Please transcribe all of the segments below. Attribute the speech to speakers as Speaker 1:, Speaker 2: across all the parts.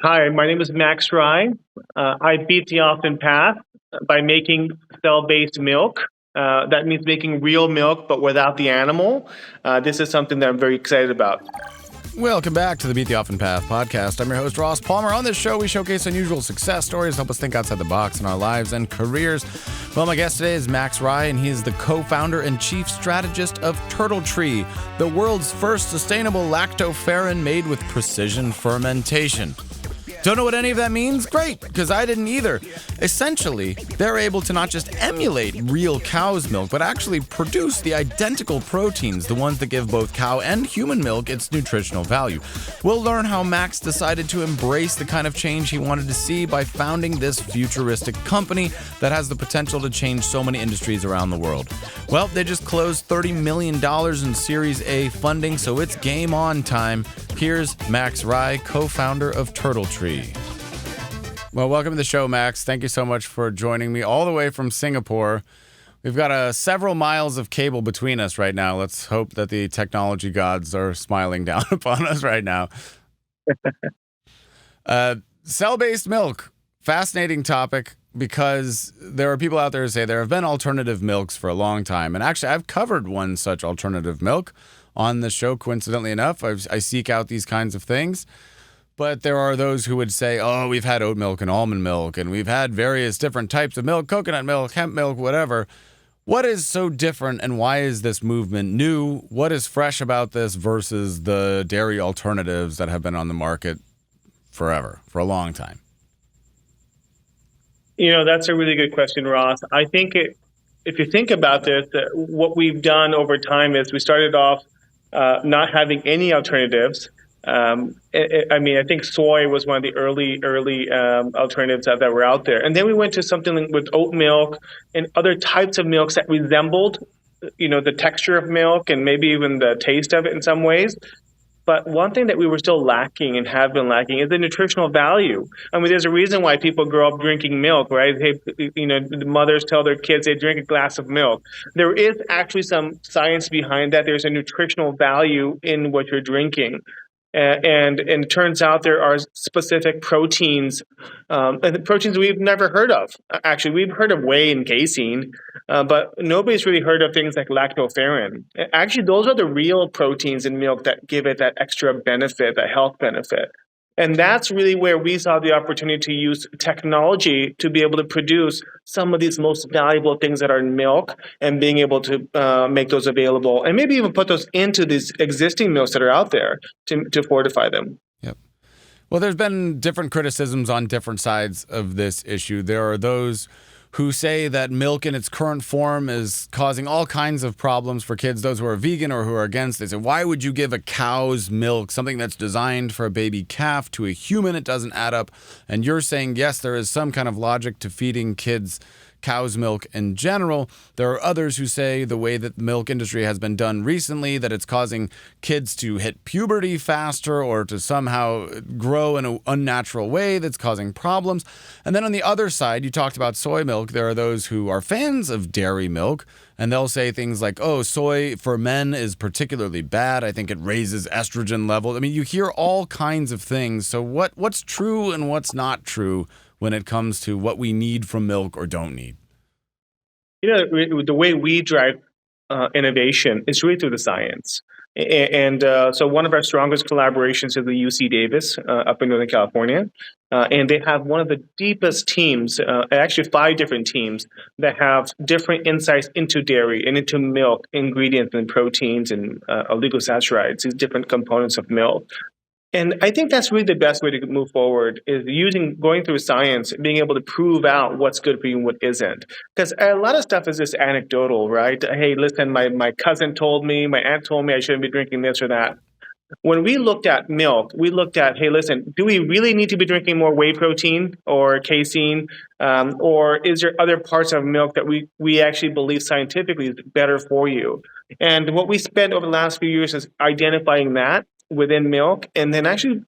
Speaker 1: Hi, my name is Max Rye. I beat the often path by making cell-based milk. That means making real milk, but without the animal. This is something that I'm very excited about.
Speaker 2: Welcome back to the Beat the Often Path podcast. I'm your host, Ross Palmer. On this show, we showcase unusual success stories, help us think outside the box in our lives and careers. Well, my guest today is Max Rye, and he is the co-founder and chief strategist of TurtleTree, the world's first sustainable lactoferrin made with precision fermentation. Don't know what any of that means? Great, because I didn't either. Essentially, they're able to not just emulate real cow's milk, but actually produce the identical proteins, the ones that give both cow and human milk its nutritional value. We'll learn how Max decided to embrace the kind of change he wanted to see by founding this futuristic company that has the potential to change so many industries around the world. Well, they just closed $30 million in Series A funding, so it's game on time. Here's Max Rye, co-founder of TurtleTree. Well, welcome to the show, Max. Thank you so much for joining me all the way from Singapore. We've got several miles of cable between us right now. Let's hope that the technology gods are smiling down upon us right now. Cell-based milk, fascinating topic, because there are people out there who say there have been alternative milks for a long time. And actually, I've covered one such alternative milk on the show, coincidentally enough. I seek out these kinds of things. But there are those who would say, oh, we've had oat milk and almond milk, and we've had various different types of milk, coconut milk, hemp milk, whatever. What is so different, and why is this movement new? What is fresh about this versus the dairy alternatives that have been on the market forever, for a long time?
Speaker 1: That's a really good question, Ross. I think if you think about this, what we've done over time is we started off not having any alternatives. I think soy was one of the early alternatives that were out there. And then we went to something with oat milk and other types of milks that resembled, the texture of milk and maybe even the taste of it in some ways. But one thing that we were still lacking and have been lacking is the nutritional value. I mean, there's a reason why people grow up drinking milk, right? The mothers tell their kids they drink a glass of milk. There is actually some science behind that. There's a nutritional value in what you're drinking. And it turns out there are specific proteins, and proteins we've never heard of. Actually, we've heard of whey and casein, but nobody's really heard of things like lactoferrin. Actually, those are the real proteins in milk that give it that extra benefit, that health benefit. And that's really where we saw the opportunity to use technology to be able to produce some of these most valuable things that are in milk and being able to make those available and maybe even put those into these existing milks that are out there to fortify them.
Speaker 2: Yep. Well, there's been different criticisms on different sides of this issue. There are those who say that milk in its current form is causing all kinds of problems for kids, those who are vegan or who are against. They say, why would you give a cow's milk, something that's designed for a baby calf, to a human? It doesn't add up. And you're saying, yes, there is some kind of logic to feeding kids cow's milk in general. There are others who say the way that the milk industry has been done recently, that it's causing kids to hit puberty faster or to somehow grow in an unnatural way that's causing problems. And then on the other side, you talked about soy milk. There are those who are fans of dairy milk, and they'll say things like, oh, soy for men is particularly bad. I think it raises estrogen levels. I mean, you hear all kinds of things. So what's true and what's not true when it comes to what we need from milk or don't need?
Speaker 1: The way we drive innovation is really through the science. So one of our strongest collaborations is the UC Davis up in Northern California. And they have one of the deepest teams, actually 5 different teams, that have different insights into dairy and into milk ingredients and proteins and oligosaccharides, these different components of milk. And I think that's really the best way to move forward is going through science, being able to prove out what's good for you and what isn't. Because a lot of stuff is just anecdotal, right? Hey, listen, my cousin told me, my aunt told me I shouldn't be drinking this or that. When we looked at milk, we looked at, hey, listen, do we really need to be drinking more whey protein or casein? Or is there other parts of milk that we actually believe scientifically is better for you? And what we spent over the last few years is identifying that within milk and then actually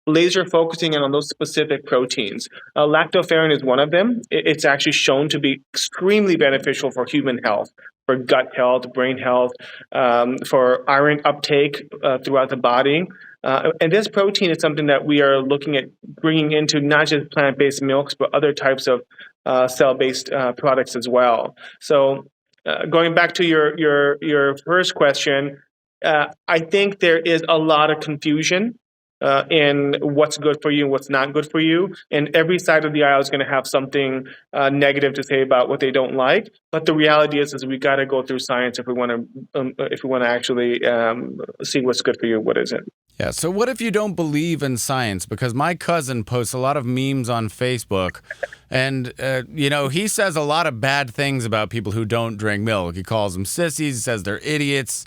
Speaker 1: laser focusing in on those specific proteins. Lactoferrin is one of them. It's actually shown to be extremely beneficial for human health. for gut health, brain health, for iron uptake throughout the body. And this protein is something that we are looking at bringing into not just plant-based milks, but other types of cell-based products as well. So going back to your first question, I think there is a lot of confusion in what's good for you and what's not good for you. And every side of the aisle is going to have something negative to say about what they don't like. But the reality is we got to go through science if we want to actually see what's good for you and what isn't.
Speaker 2: Yeah. So what if you don't believe in science? Because my cousin posts a lot of memes on Facebook, and he says a lot of bad things about people who don't drink milk. He calls them sissies. He says they're idiots.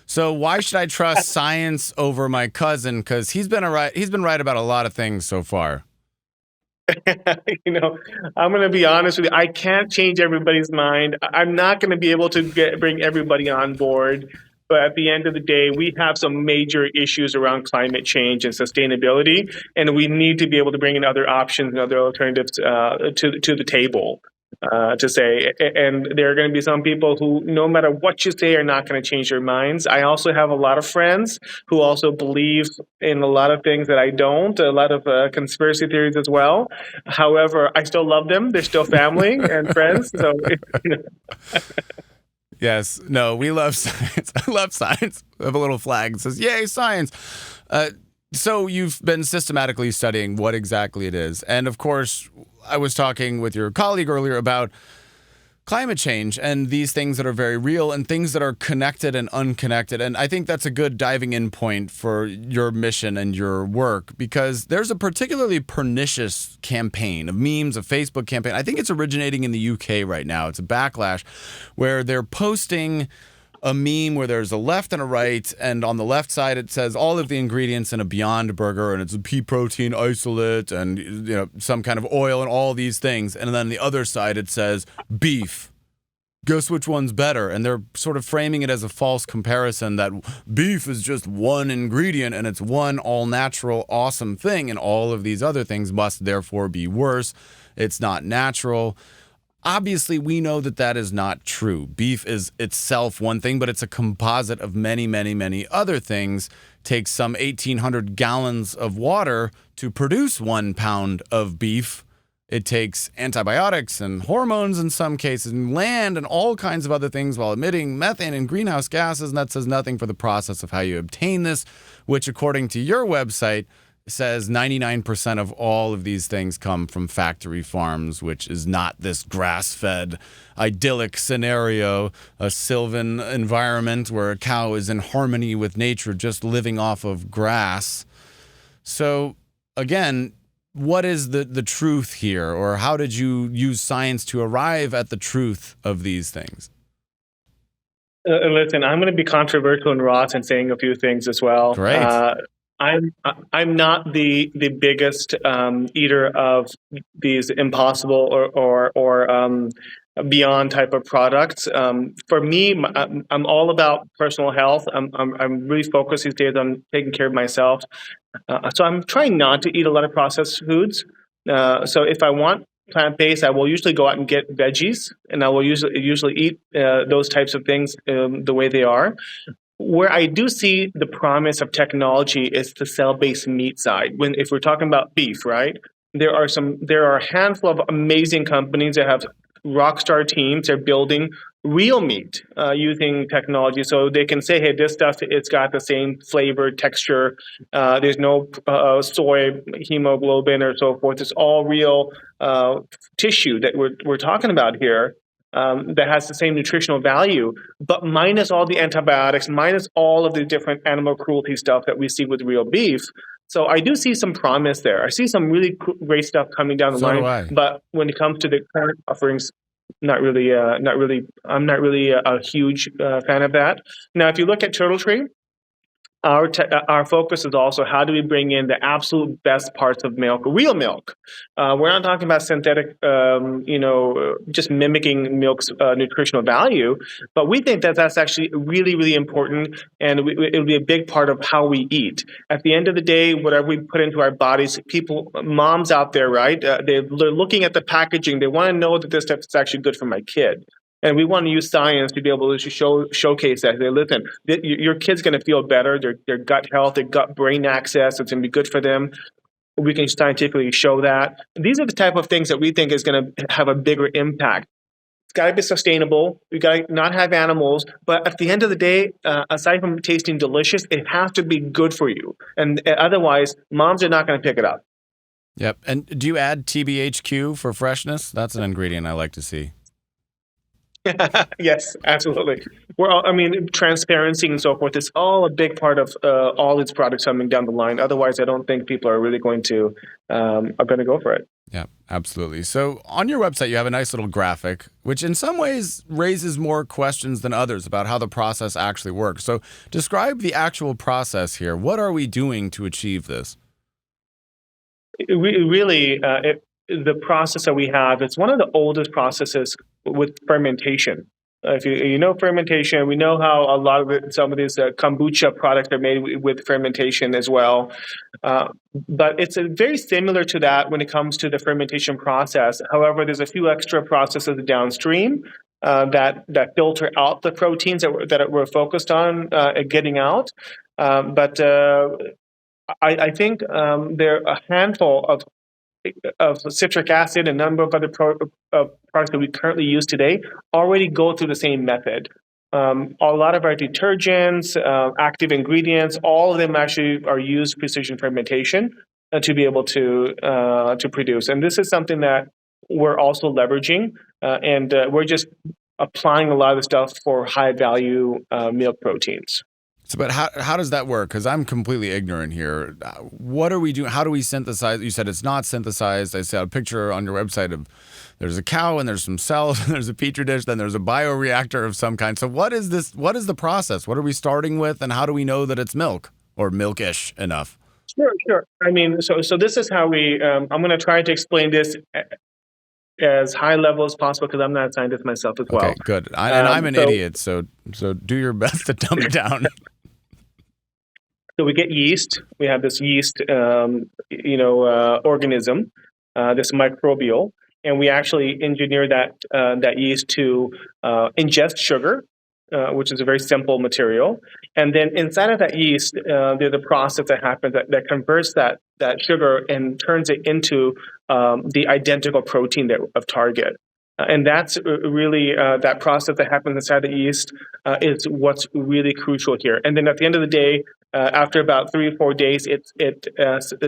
Speaker 2: So why should I trust science over my cousin? Because he's been right about a lot of things so far.
Speaker 1: I'm going to be honest with you. I can't change everybody's mind. I'm not going to be able to bring everybody on board. But at the end of the day, we have some major issues around climate change and sustainability, and we need to be able to bring in other options and other alternatives to the table. To say, and there are going to be some people who, no matter what you say, are not going to change their minds. I also have a lot of friends who also believe in a lot of things that I don't, a lot of conspiracy theories as well. However, I still love them. They're still family and friends. So,
Speaker 2: Yes. No, we love science. I love science. I have a little flag that says, yay, science. So you've been systematically studying what exactly it is. And of course, I was talking with your colleague earlier about climate change and these things that are very real and things that are connected and unconnected. And I think that's a good diving in point for your mission and your work, because there's a particularly pernicious campaign of memes, a Facebook campaign. I think it's originating in the UK right now. It's a backlash where they're posting a meme where there's a left and a right, and on the left side it says all of the ingredients in a Beyond Burger, and it's a pea protein isolate and some kind of oil and all these things, and then the other side it says beef. Guess which one's better? And they're sort of framing it as a false comparison that beef is just one ingredient and it's one all-natural awesome thing, and all of these other things must therefore be worse. It's not natural. Obviously, we know that that is not true. Beef is itself one thing, but it's a composite of many, many, many other things. Takes some 1,800 gallons of water to produce 1 pound of beef. It takes antibiotics and hormones in some cases, and land and all kinds of other things while emitting methane and greenhouse gases, and that says nothing for the process of how you obtain this, which according to your website says 99% of all of these things come from factory farms, which is not this grass-fed idyllic scenario, a sylvan environment where a cow is in harmony with nature, just living off of grass. So again, what is the truth here, or how did you use science to arrive at the truth of these things?
Speaker 1: Listen, I'm going to be controversial in Ross and saying a few things as well.
Speaker 2: Great.
Speaker 1: I'm not the biggest eater of these impossible or beyond type of products. For me, I'm all about personal health. I'm really focused these days on taking care of myself. So I'm trying not to eat a lot of processed foods. So if I want plant-based, I will usually go out and get veggies, and I will usually eat those types of things the way they are. Where I do see the promise of technology is the cell-based meat side. If we're talking about beef, right? There are a handful of amazing companies that have rock star teams. They're building real meat using technology, so they can say, "Hey, this stuff, it's got the same flavor, texture. There's no soy hemoglobin or so forth. It's all real tissue that we're talking about here." That has the same nutritional value, but minus all the antibiotics, minus all of the different animal cruelty stuff that we see with real beef. So I do see some promise there. I see some really great stuff coming down the line. But when it comes to the current offerings, I'm not really a huge fan of that. Now, if you look at TurtleTree, our focus is also how do we bring in the absolute best parts of milk, real milk. We're not talking about synthetic, just mimicking milk's nutritional value, but we think that that's actually really, really important, and it'll be a big part of how we eat. At the end of the day, whatever we put into our bodies, moms out there, right? They're looking at the packaging. They want to know that this stuff is actually good for my kid. And we want to use science to be able to showcase that. They listen, your kid's going to feel better. Their gut health, their gut brain access, it's going to be good for them. We can scientifically show that. These are the type of things that we think is going to have a bigger impact. It's got to be sustainable. We got to not have animals. But at the end of the day, aside from tasting delicious, it has to be good for you. And otherwise, moms are not going to pick it up.
Speaker 2: Yep. And do you add TBHQ for freshness? That's an ingredient I like to see.
Speaker 1: Yes, absolutely. Transparency and so forth is all a big part of all these products coming down the line. Otherwise, I don't think people are really going to go for it.
Speaker 2: Yeah, absolutely. So on your website, you have a nice little graphic, which in some ways raises more questions than others about how the process actually works. So describe the actual process here. What are we doing to achieve this?
Speaker 1: The process that we have, it's one of the oldest processes with fermentation. If you know fermentation, we know how some of these kombucha products are made with fermentation as well. But it's very similar to that when it comes to the fermentation process. However, there's a few extra processes downstream that filter out the proteins that we're focused on getting out. But I think there are a handful of citric acid and a number of other products that we currently use today already go through the same method. A lot of our detergents, active ingredients, all of them actually are used precision fermentation to be able to produce. And this is something that we're also leveraging, and we're just applying a lot of the stuff for high value milk proteins.
Speaker 2: So, but how does that work? Because I'm completely ignorant here. What are we doing? How do we synthesize? You said it's not synthesized. I saw a picture on your website of there's a cow and there's some cells and there's a petri dish, then there's a bioreactor of some kind. So what is this? What is the process? What are we starting with, and how do we know that it's milk or milkish enough?
Speaker 1: Sure. So this is how we. I'm going to try to explain this as high level as possible because I'm not a scientist myself as well.
Speaker 2: Okay, good. I'm an idiot, so do your best to dumb it down.
Speaker 1: So we get yeast. We have this yeast, organism, this microbial, and we actually engineer that yeast to ingest sugar, which is a very simple material. And then inside of that yeast, there's a process that happens that converts that sugar and turns it into the identical protein of target. And that's really that process that happens inside the yeast is what's really crucial here. And then at the end of the day, after about 3 or 4 days, it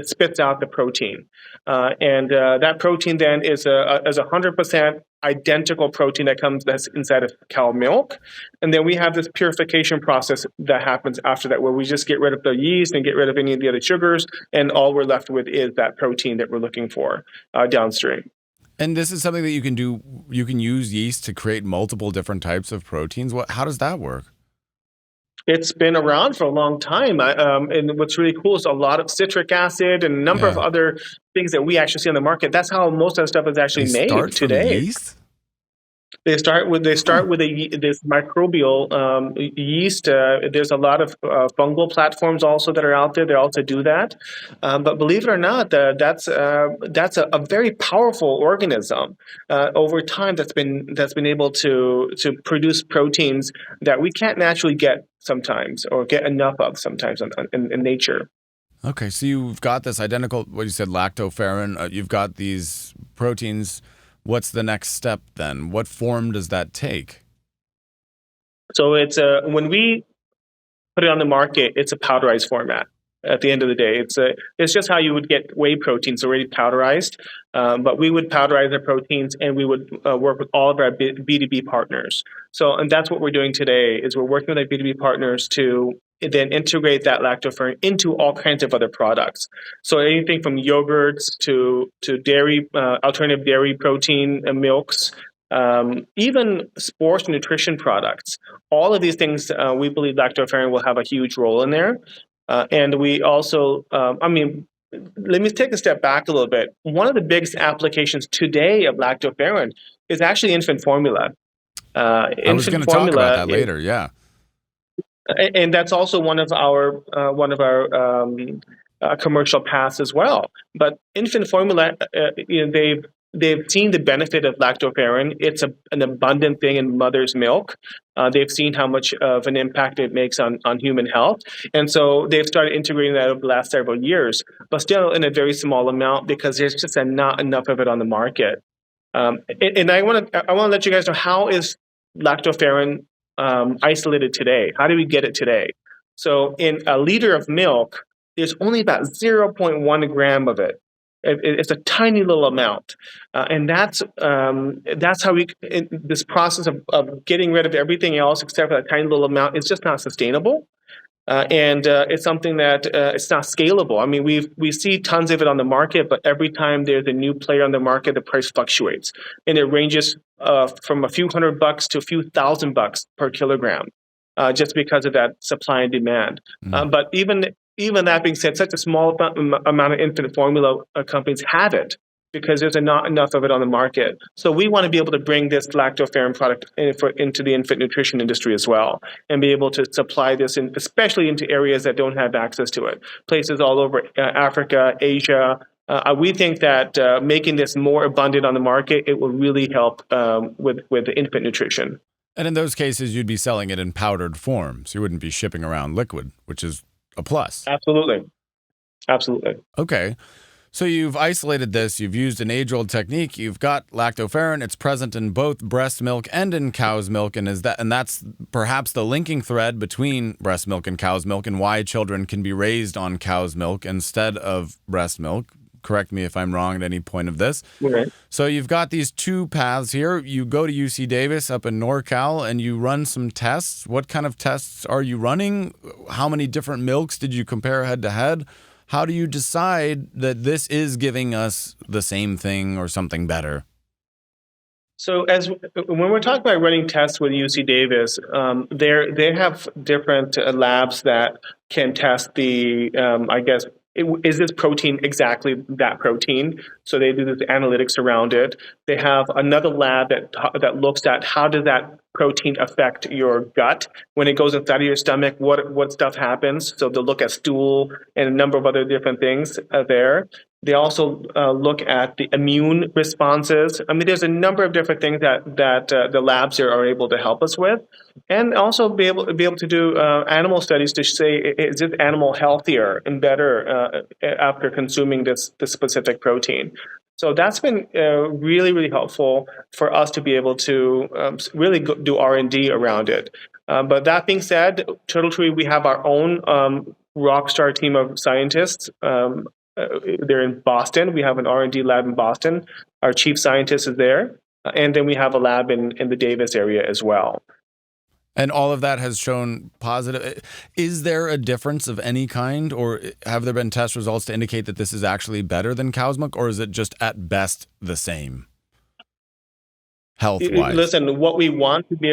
Speaker 1: spits out the protein, and that protein then is a 100% identical protein that's inside of cow milk. And then we have this purification process that happens after that, where we just get rid of the yeast and get rid of any of the other sugars, and all we're left with is that protein that we're looking for downstream.
Speaker 2: And this is something that you can do. You can use yeast to create multiple different types of proteins. How does that work?
Speaker 1: It's been around for a long time. And what's really cool is a lot of citric acid and a number of other things that we actually see on the market. That's how most of the stuff is actually made today.
Speaker 2: From yeast?
Speaker 1: They start with this microbial yeast. There's a lot of fungal platforms also that are out there. They also do that, but believe it or not, that's a very powerful organism over time that's been able to produce proteins that we can't naturally get sometimes or get enough of sometimes in nature.
Speaker 2: Okay, so you've got this identical, what you said, lactoferrin. You've got these proteins. What's the next step then? What form does that take?
Speaker 1: So it's when we put it on the market, it's a powderized format. At the end of the day, it's just how you would get whey proteins already powderized, but we would powderize the proteins and we would work with all of our B2B partners. And that's what we're doing today is we're working with our B2B partners to then integrate that lactoferrin into all kinds of other products. So anything from yogurts to dairy, alternative dairy protein milks, even sports nutrition products. All of these things, we believe lactoferrin will have a huge role in there. And we also, let me take a step back a little bit. One of the biggest applications today of lactoferrin is actually infant formula.
Speaker 2: I was going to talk about that later, yeah.
Speaker 1: And that's also one of our commercial paths as well. But infant formula, they've they've seen the benefit of lactoferrin. It's an abundant thing in mother's milk. They've seen how much of an impact it makes on human health. And so they've started integrating that over the last several years, but still in a very small amount because there's just not enough of it on the market. And I want to let you guys know, how is lactoferrin isolated today? How do we get it today? So in a liter of milk, there's only about 0.1 gram of it. It's a tiny little amount, and that's how this process of getting rid of everything else except for that tiny little amount is just not sustainable. And it's something that it's not scalable. I mean, we see tons of it on the market, but every time there's a new player on the market, the price fluctuates, and it ranges from a few $100 to a few $1,000 per kilogram, just because of that supply and demand. But even that being said, such a small amount of infant formula companies have it because there's not enough of it on the market. So we want to be able to bring this lactoferrin product into the infant nutrition industry as well, and be able to supply this, especially into areas that don't have access to it, places all over Africa, Asia. We think that making this more abundant on the market, it will really help with the infant nutrition.
Speaker 2: And in those cases, you'd be selling it in powdered form, so you wouldn't be shipping around liquid, which is a plus.
Speaker 1: Absolutely.
Speaker 2: Okay. So you've isolated this, you've used an age-old technique, you've got lactoferrin, it's present in both breast milk and in cow's milk, and that's perhaps the linking thread between breast milk and cow's milk and why children can be raised on cow's milk instead of breast milk. Correct me if I'm wrong at any point of this.
Speaker 1: Okay.
Speaker 2: So you've got these two paths here. You go to UC Davis up in NorCal and you run some tests. What kind of tests are you running? How many different milks did you compare head to head? How do you decide that this is giving us the same thing or something better?
Speaker 1: So when we're talking about running tests with UC Davis, they have different labs that can test the, is this protein exactly that protein? So they do the analytics around it. They have another lab that looks at how does that protein affect your gut when it goes inside of your stomach. What stuff happens? So they'll look at stool and a number of other different things there. They also look at the immune responses. I mean, there's a number of different things that the labs here are able to help us with, and also be able to do animal studies to say, is this animal healthier and better after consuming this specific protein. So that's been really, really helpful for us to be able to really do R&D around it. But that being said, TurtleTree, we have our own rockstar team of scientists. They're in Boston. We have an R&D lab in Boston. Our chief scientist is there. And then we have a lab in the Davis area as well.
Speaker 2: And all of that has shown positive. Is there a difference of any kind, or have there been test results to indicate that this is actually better than cow's milk, or is it just at best the same health-wise?
Speaker 1: Listen, what we want to be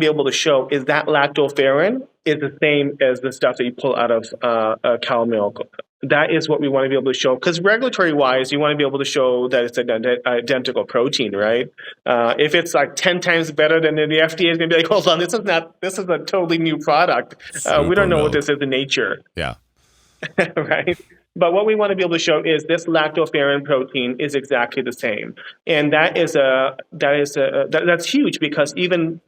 Speaker 1: able to show is that lactoferrin is the same as the stuff that you pull out of cow milk. That is what we want to be able to show, because regulatory-wise, you want to be able to show that it's an identical protein, right? If it's like 10 times better, then the FDA is going to be like, hold on, this is a totally new product. We don't know what this is in nature.
Speaker 2: Yeah.
Speaker 1: Right? But what we want to be able to show is this lactoferrin protein is exactly the same, and that's huge, because even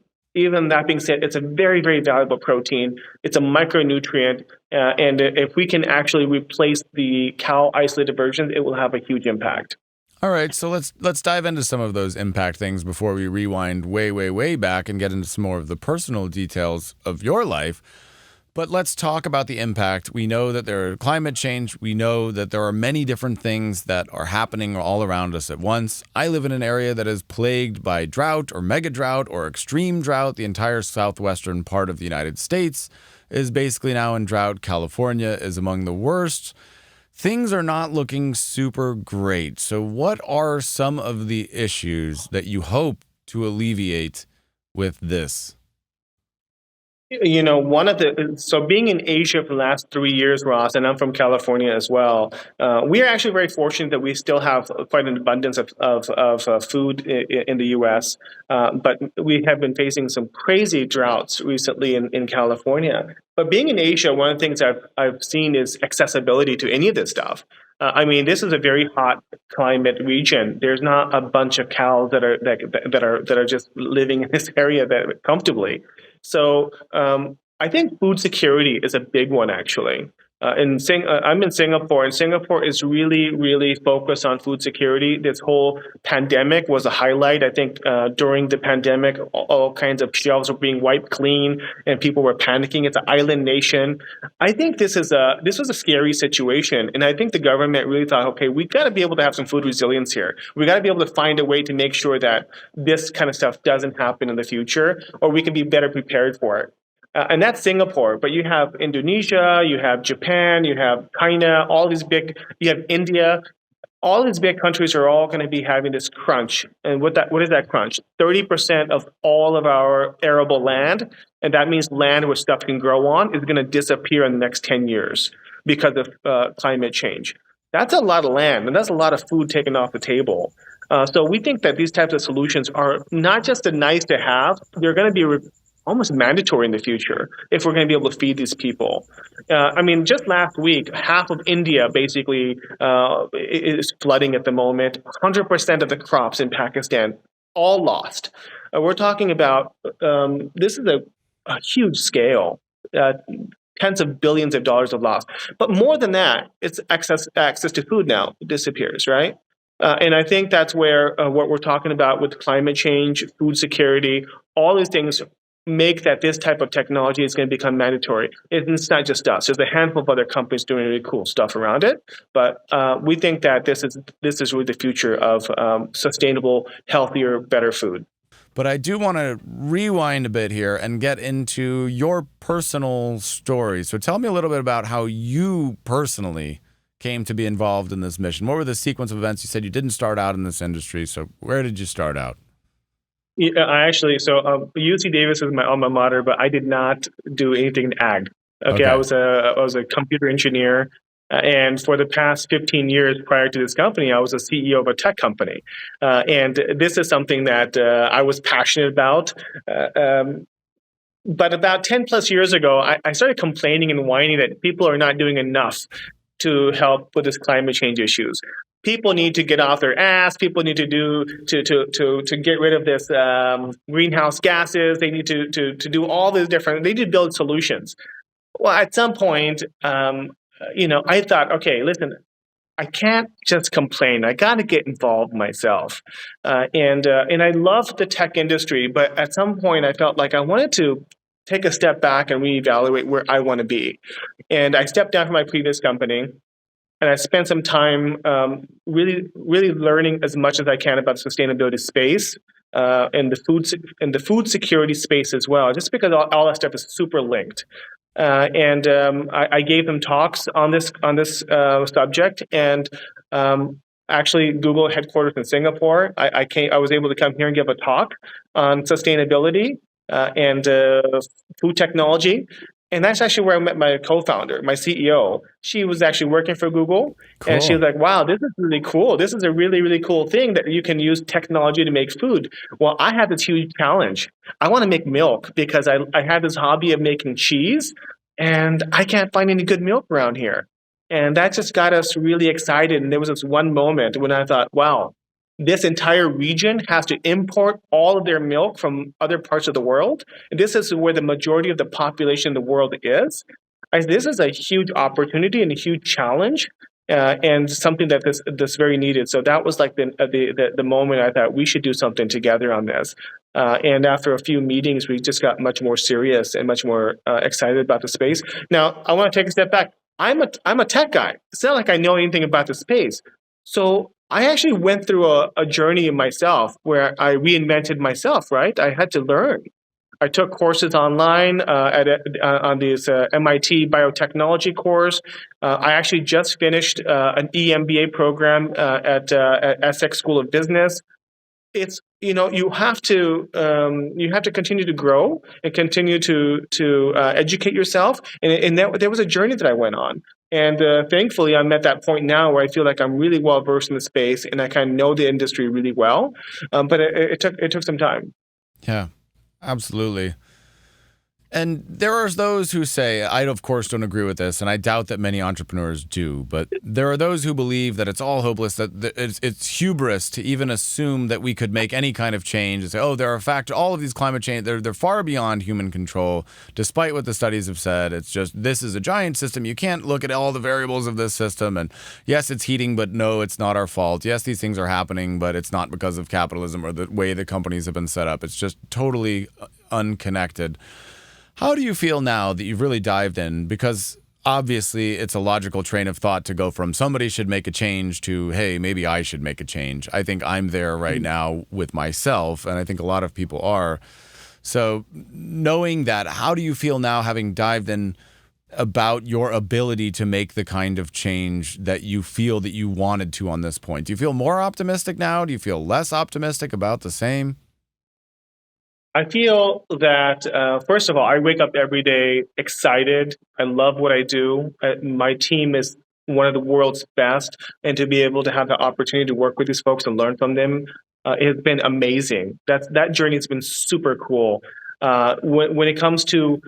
Speaker 1: that being said, it's a very, very valuable protein. It's a micronutrient, and if we can actually replace the cow isolated version, it will have a huge impact.
Speaker 2: All right, so let's dive into some of those impact things before we rewind way, way, way back and get into some more of the personal details of your life. But let's talk about the impact. We know that there are climate change. We know that there are many different things that are happening all around us at once. I live in an area that is plagued by drought or mega drought or extreme drought. The entire southwestern part of the United States is basically now in drought. California is among the worst. Things are not looking super great. So what are some of the issues that you hope to alleviate with this?
Speaker 1: So being in Asia for the last 3 years, Ross, and I'm from California as well, we are actually very fortunate that we still have quite an abundance of food in the U.S. But we have been facing some crazy droughts recently in California. But being in Asia, one of the things I've seen is accessibility to any of this stuff. This is a very hot climate region. There's not a bunch of cows that are just living in this area that comfortably. So I think food security is a big one, actually. I'm in Singapore, and Singapore is really, really focused on food security. This whole pandemic was a highlight. I think during the pandemic, all kinds of shelves were being wiped clean, and people were panicking. It's an island nation. I think this was a scary situation, and I think the government really thought, okay, we got to be able to have some food resilience here. We got to be able to find a way to make sure that this kind of stuff doesn't happen in the future, or we can be better prepared for it. And that's Singapore, but you have Indonesia, you have Japan, you have China, you have India. All these big countries are all going to be having this crunch. And what is that crunch? 30% of all of our arable land, and that means land where stuff can grow on, is going to disappear in the next 10 years because of climate change. That's a lot of land, and that's a lot of food taken off the table. So we think that these types of solutions are not just a nice to have, they're going to be almost mandatory in the future if we're going to be able to feed these people. Just last week, half of India basically is flooding at the moment. 100% of the crops in Pakistan, all lost. We're talking about, this is a huge scale, tens of billions of dollars of loss. But more than that, it's access to food now disappears, right? And I think that's where what we're talking about with climate change, food security, all these things make that this type of technology is going to become mandatory. It's not just us. There's a handful of other companies doing really cool stuff around it. But we think that this is really the future of sustainable, healthier, better food.
Speaker 2: But I do want to rewind a bit here and get into your personal story. So tell me a little bit about how you personally came to be involved in this mission. What were the sequence of events? You said you didn't start out in this industry. So where did you start out?
Speaker 1: Yeah, UC Davis is my alma mater, but I did not do anything in ag. Okay. I was a computer engineer, and for the past 15 years prior to this company, I was a CEO of a tech company, and this is something that I was passionate about. But about 10 plus years ago, I started complaining and whining that people are not doing enough to help with this climate change issues. People need to get off their ass. People need to get rid of this greenhouse gases. They need to do all these different. They need to build solutions. Well, at some point, I thought, okay, listen, I can't just complain. I got to get involved myself. And I love the tech industry, but at some point, I felt like I wanted to take a step back and reevaluate where I want to be. And I stepped down from my previous company. And I spent some time really, really learning as much as I can about the sustainability space and the food security space as well, just because all that stuff is super linked. I gave them talks on this subject, and actually Google headquarters in Singapore. I was able to come here and give a talk on sustainability and food technology. And that's actually where I met my co-founder, my CEO. She was actually working for Google. Cool. And she was like, wow, this is really cool. This is a really, really cool thing that you can use technology to make food. Well, I had this huge challenge. I want to make milk because I had this hobby of making cheese, and I can't find any good milk around here. And that just got us really excited. And there was this one moment when I thought, wow, this entire region has to import all of their milk from other parts of the world. And this is where the majority of the population in the world is. This is a huge opportunity and a huge challenge, and something that this very needed. So that was like the moment I thought we should do something together on this. And after a few meetings, we just got much more serious and much more excited about the space. Now, I want to take a step back. I'm a tech guy. It's not like I know anything about the space. So I actually went through a journey myself where I reinvented myself, right? I had to learn. I took courses online on this MIT biotechnology course. I actually just finished an EMBA program at Essex School of Business. It's you have to continue to grow and continue to educate yourself. And there was a journey that I went on. And thankfully, I'm at that point now where I feel like I'm really well versed in the space and I kind of know the industry really well. But it took some time.
Speaker 2: Yeah, absolutely. And there are those who say, I of course don't agree with this, and I doubt that many entrepreneurs do, but there are those who believe that it's all hopeless, that it's hubris to even assume that we could make any kind of change and say, oh, there are all of these climate change, they're far beyond human control, despite what the studies have said. It's just, this is a giant system. You can't look at all the variables of this system, and yes, it's heating, but no, it's not our fault. Yes, these things are happening, but it's not because of capitalism or the way the companies have been set up. It's just totally unconnected. How do you feel now that you've really dived in? Because obviously it's a logical train of thought to go from somebody should make a change to, hey, maybe I should make a change. I think I'm there right now with myself, and I think a lot of people are. So knowing that, how do you feel now having dived in about your ability to make the kind of change that you feel that you wanted to on this point? Do you feel more optimistic now? Do you feel less optimistic, about the same?
Speaker 1: I feel that, first of all, I wake up every day excited. I love what I do. My team is one of the world's best. And to be able to have the opportunity to work with these folks and learn from them, it has been amazing. That journey has been super cool. When it comes to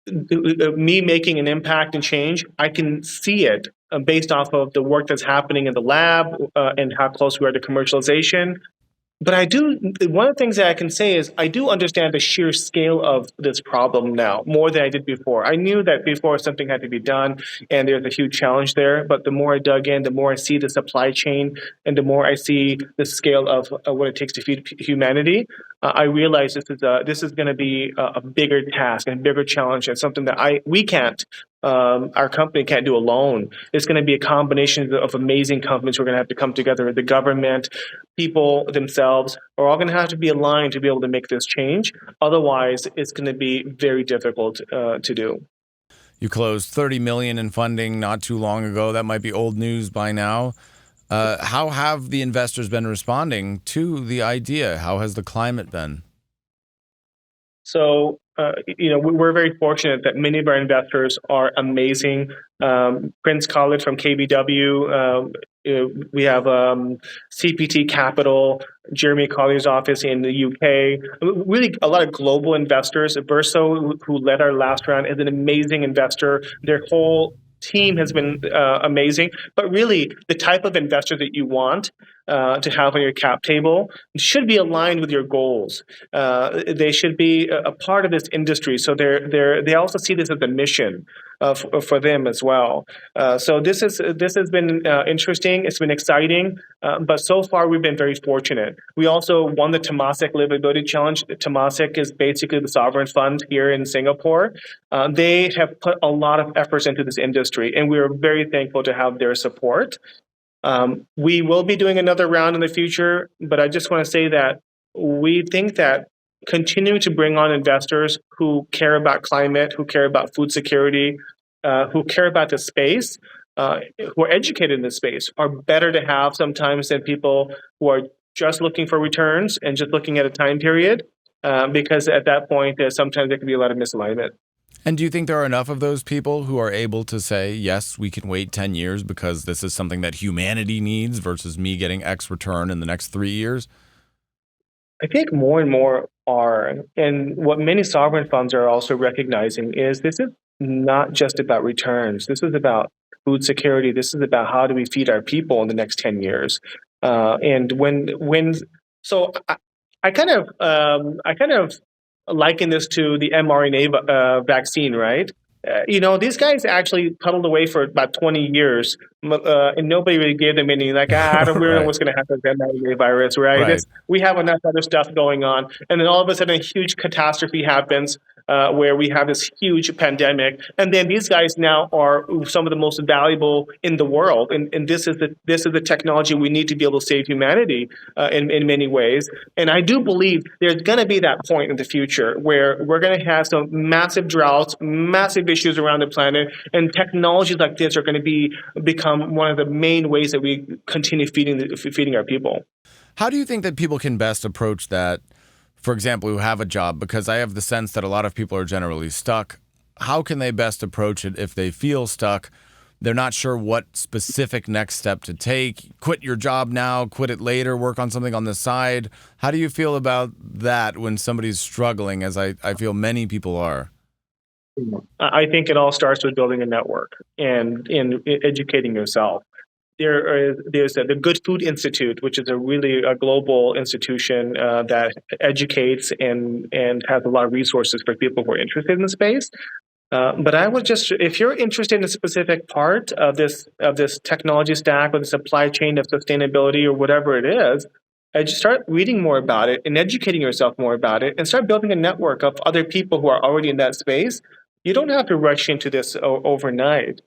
Speaker 1: me making an impact and change, I can see it based off of the work that's happening in the lab and how close we are to commercialization. But one of the things that I can say is I do understand the sheer scale of this problem now, more than I did before. I knew that before something had to be done, and there's a huge challenge there. But the more I dug in, the more I see the supply chain, and the more I see the scale of what it takes to feed humanity, I realize this is going to be a bigger task and a bigger challenge, and something that we can't. Our company can't do alone. It's going to be a combination of amazing companies who are going to have to come together. The government, people themselves are all going to have to be aligned to be able to make this change. Otherwise, it's going to be very difficult to do.
Speaker 2: You closed $30 million in funding not too long ago. That might be old news by now. How have the investors been responding to the idea? How has the climate been?
Speaker 1: So, we're very fortunate that many of our investors are amazing. Prince Khalid from KBW. We have CPT Capital, Jeremy Collier's office in the UK. Really, a lot of global investors. Verso, who led our last round, is an amazing investor. Their whole team has been amazing. But really, the type of investor that you want to have on your cap table should be aligned with your goals. They should be a part of this industry, so they also see this as a mission for them as well. So this has been interesting. It's been exciting, but so far we've been very fortunate. We also won the Temasek Livability Challenge. Temasek is basically the sovereign fund here in Singapore. They have put a lot of efforts into this industry, and we are very thankful to have their support. We will be doing another round in the future, but I just want to say that we think that continuing to bring on investors who care about climate, who care about food security, who care about the space, who are educated in the space, are better to have sometimes than people who are just looking for returns and just looking at a time period, because at that point, sometimes there can be a lot of misalignment.
Speaker 2: And do you think there are enough of those people who are able to say, yes, we can wait 10 years because this is something that humanity needs versus me getting X return in the next 3 years?
Speaker 1: I think more and more are. And what many sovereign funds are also recognizing is this is not just about returns. This is about food security. This is about how do we feed our people in the next 10 years. So I kind of liken this to the mRNA vaccine, right? These guys actually puddled away for about 20 years, and nobody really gave them any, I don't really know what's going to happen with the mRNA virus, right? We have enough other stuff going on. And then all of a sudden, a huge catastrophe happens. where we have this huge pandemic, and then these guys now are some of the most valuable in the world, and this is the technology we need to be able to save humanity in many ways. And I do believe there's going to be that point in the future where we're going to have some massive droughts, massive issues around the planet, and technologies like this are going to become one of the main ways that we continue feeding our people.
Speaker 2: How do you think that people can best approach that, for example, who have a job? Because I have the sense that a lot of people are generally stuck. How can they best approach it if they feel stuck? They're not sure what specific next step to take. Quit your job now, quit it later, work on something on the side. How do you feel about that when somebody's struggling, as I feel many people are?
Speaker 1: I think it all starts with building a network and in educating yourself. There's the Good Food Institute, which is a global institution that educates and has a lot of resources for people who are interested in the space. But I would just, if you're interested in a specific part of this technology stack or the supply chain of sustainability or whatever it is, I just start reading more about it and educating yourself more about it, and start building a network of other people who are already in that space. You don't have to rush into this overnight.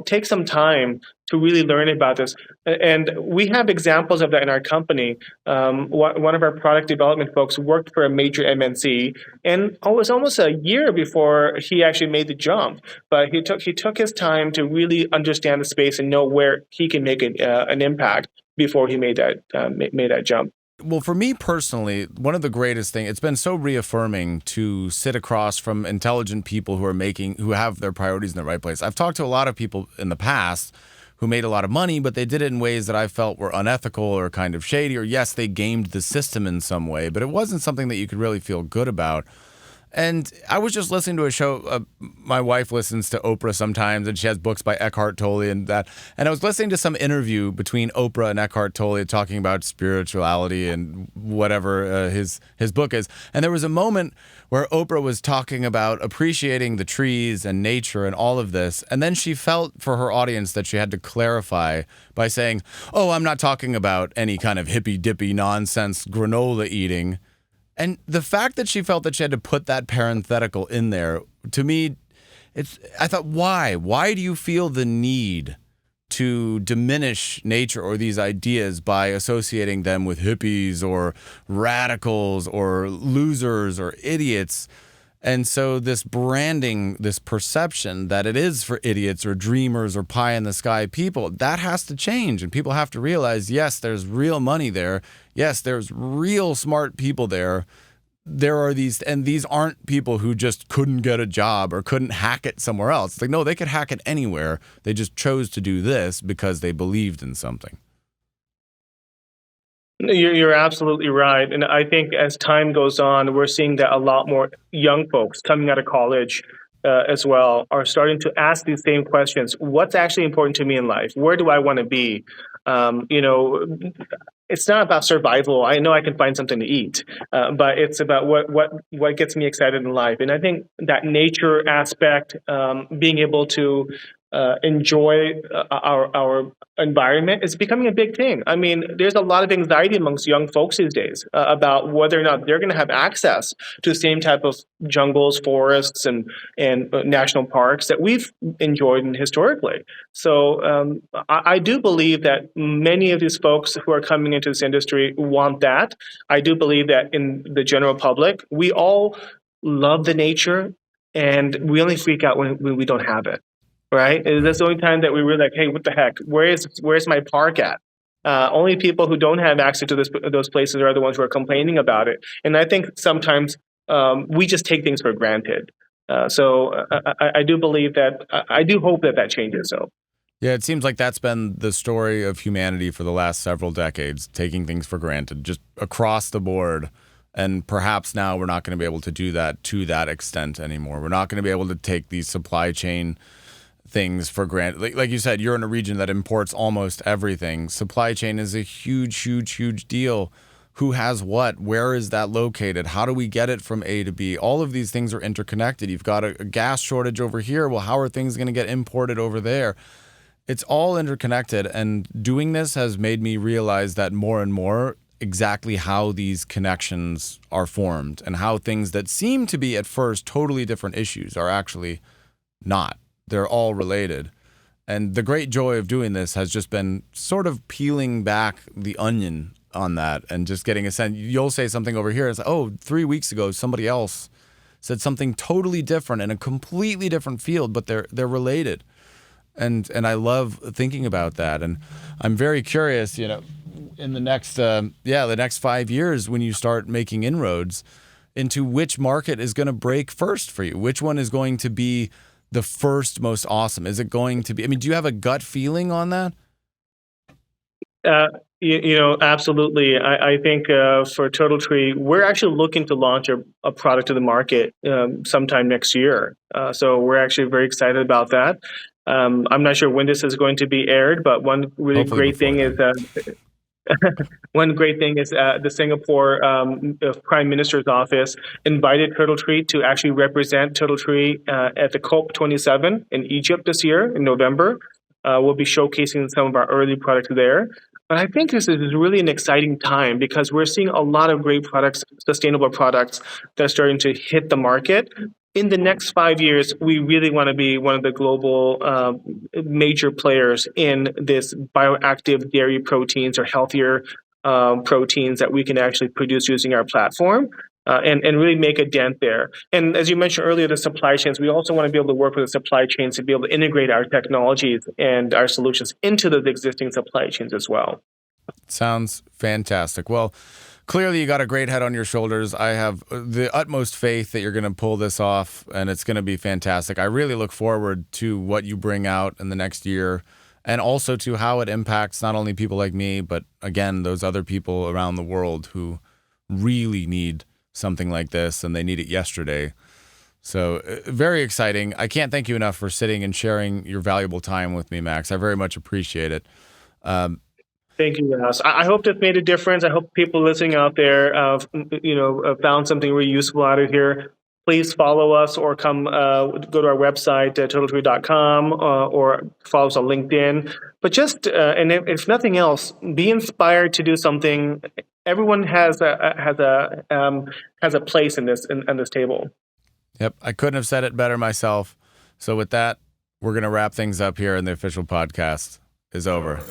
Speaker 1: Take some time to really learn about this. And we have examples of that in our company. One of our product development folks worked for a major MNC, and it was almost a year before he actually made the jump. But he took his time to really understand the space and know where he can make an impact before he made that jump.
Speaker 2: Well, for me personally, one of the greatest things, it's been so reaffirming to sit across from intelligent people who have their priorities in the right place. I've talked to a lot of people in the past who made a lot of money, but they did it in ways that I felt were unethical or kind of shady, or yes, they gamed the system in some way, but it wasn't something that you could really feel good about. And I was just listening to a show. My wife listens to Oprah sometimes, and she has books by Eckhart Tolle and that. And I was listening to some interview between Oprah and Eckhart Tolle talking about spirituality and whatever his book is. And there was a moment where Oprah was talking about appreciating the trees and nature and all of this. And then she felt for her audience that she had to clarify by saying, "Oh, I'm not talking about any kind of hippy-dippy nonsense granola eating." And the fact that she felt that she had to put that parenthetical in there, to me, I thought, why? Why do you feel the need to diminish nature or these ideas by associating them with hippies or radicals or losers or idiots? And so this branding, this perception that it is for idiots or dreamers or pie in the sky people, that has to change. And people have to realize, yes, there's real money there. Yes, there's real smart people there. There are these, and these aren't people who just couldn't get a job or couldn't hack it somewhere else. It's like, no, they could hack it anywhere. They just chose to do this because they believed in something.
Speaker 1: You're absolutely right. And I think as time goes on, we're seeing that a lot more young folks coming out of college as well are starting to ask these same questions. What's actually important to me in life? Where do I want to be? It's not about survival. I know I can find something to eat, but it's about what gets me excited in life. And I think that nature aspect, being able to enjoy our environment is becoming a big thing. I mean, there's a lot of anxiety amongst young folks these days about whether or not they're going to have access to the same type of jungles, forests, and national parks that we've enjoyed historically. So I do believe that many of these folks who are coming into this industry want that. I do believe that in the general public, we all love the nature, and we only freak out when we don't have it. Right? And that's the only time that we were like, hey, what the heck? Where's my park at? Only people who don't have access to those places are the ones who are complaining about it. And I think sometimes we just take things for granted. So I do believe that, I do hope that changes. So.
Speaker 2: Yeah, it seems like that's been the story of humanity for the last several decades, taking things for granted, just across the board. And perhaps now we're not going to be able to do that to that extent anymore. We're not going to be able to take these supply chain things for granted. Like you said, you're in a region that imports almost everything. Supply chain is a huge, huge, huge deal. Who has what? Where is that located? How do we get it from A to B? All of these things are interconnected. You've got a gas shortage over here. Well, how are things going to get imported over there? It's all interconnected. And doing this has made me realize that more and more, exactly how these connections are formed and how things that seem to be at first totally different issues are actually not. They're all related. And the great joy of doing this has just been sort of peeling back the onion on that and just getting a sense. You'll say something over here. It's like, oh, 3 weeks ago, somebody else said something totally different in a completely different field, but they're related. And I love thinking about that. And I'm very curious, in the next, the next 5 years, when you start making inroads into which market is going to break first for you, which one is going to be the first most awesome? Is it going to be, do you have a gut feeling on that?
Speaker 1: Absolutely. I think for TurtleTree, we're actually looking to launch a product to the market sometime next year. So we're actually very excited about that. I'm not sure when this is going to be aired, but one really great thing is the Singapore Prime Minister's office invited TurtleTree to actually represent TurtleTree at the COP27 in Egypt this year in November. We'll be showcasing some of our early products there. But I think this is really an exciting time because we're seeing a lot of great products, sustainable products that are starting to hit the market. In the next 5 years, we really want to be one of the global major players in this bioactive dairy proteins or healthier proteins that we can actually produce using our platform. And really make a dent there. And as you mentioned earlier, the supply chains, we also want to be able to work with the supply chains to be able to integrate our technologies and our solutions into those existing supply chains as well.
Speaker 2: Sounds fantastic. Well, clearly you got a great head on your shoulders. I have the utmost faith that you're going to pull this off, and it's going to be fantastic. I really look forward to what you bring out in the next year, and also to how it impacts not only people like me, but again, those other people around the world who really need something like this, and they need it yesterday. So very exciting. I can't thank you enough for sitting and sharing your valuable time with me, Max. I very much appreciate it.
Speaker 1: Thank you, Ross. I hope this made a difference. I hope people listening out there, found something really useful out of here. Please follow us or go to our website, TurtleTree.com, or follow us on LinkedIn. But just, and if nothing else, be inspired to do something. Everyone has a place in this table.
Speaker 2: Yep, I couldn't have said it better myself. So with that, we're going to wrap things up here, and the official podcast is over.